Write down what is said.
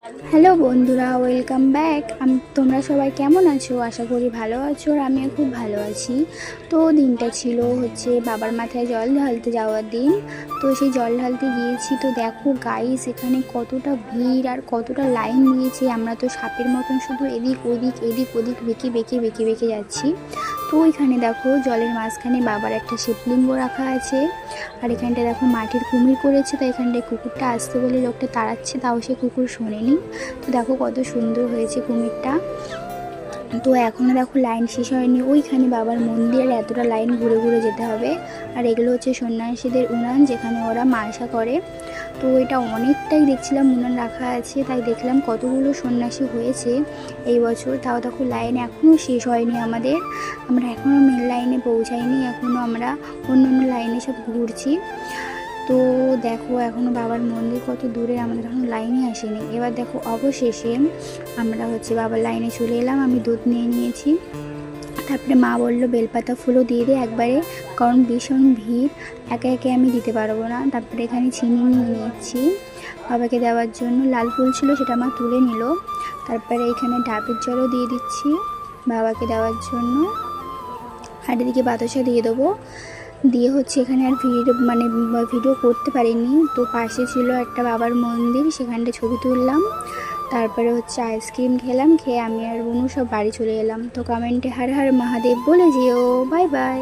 Hello বন্ধুরা, welcome back. তোমরা সবাই কেমন আছো? আশা করি ভালো আছো, আর আমিও খুব ভালো আছি। তো দিনটা ছিল হচ্ছে বাবার মাথায় জল ঢালতে যাওয়ার দিন। তো সেই জল ঢালতে গিয়েছি। তো দেখো গাইস, এখানে কতটা ভিড় আর কতটা লাইন নিয়েছে। আমরা তো সাপের মতন শুধু এদিক ওদিক এদিক ওদিক বেঁকে বেঁকে বেঁকে বেঁকে যাচ্ছি। তো ওইখানে দেখো জলের মাঝখানে বাবার একটা শিবলিঙ্গ রাখা আছে। আর এখানটা দেখো মাটির কুমির করেছে। তো এখানটায় কুকুরটা আসতে বলে লোকটা তাড়াচ্ছে, তাও সে কুকুর শোনেনি। তো দেখো কত সুন্দর হয়েছে কুমিরটা। তো এখনও দেখো লাইন শেষ হয়নি। ওইখানে বাবার মন্দিরের এতটা লাইন ঘুরে ঘুরে যেতে হবে। আর এগুলো হচ্ছে সন্ন্যাসীদের উনান, যেখানে ওরা মালসা করে। তো এটা অনেকটাই দেখছিলাম উনান রাখা আছে, তাই দেখলাম কতগুলো সন্ন্যাসী হয়েছে এই বছর। তাও দেখো লাইন এখনও শেষ হয়নি আমাদের। আমরা এখনও মেন লাইনে পৌঁছাইনি, এখনও আমরা অন্য অন্য লাইনে সব ঘুরছি। তো দেখো এখনও বাবার মন্দির কত দূরে, আমাদের এখন লাইনে আসেনি। এবার দেখো অবশেষে আমরা হচ্ছে বাবার লাইনে চলে এলাম। আমি দুধ নিয়ে নিয়েছি। তারপরে মা বললো বেলপাতা ফুলও দিয়ে দে একবারে, কারণ ভীষণ ভিড়, একে একে আমি দিতে পারবো না। তারপরে এখানে চিনি নিয়ে নিয়েছি বাবাকে দেওয়ার জন্য। লাল ফুল ছিল, সেটা মা তুলে নিল। তারপরে এখানে ডাবের জলও দিয়ে দিচ্ছি বাবাকে দেওয়ার জন্য। আর এদিকে বাতাসা দিয়ে দেবো। দিয়ে হচ্ছে এখানে আর ভিডিও করতে পারিনি। তো পাশে ছিল একটা বাবার মন্দির, সেখানটা ছবি তুললাম। তারপরে হচ্ছে আইসক্রিম খেলাম, খেয়ে আমি আর বোনু সব বাড়ি চলে এলাম। তো কমেন্টে হর হর মহাদেব বলে যেও। Bye bye.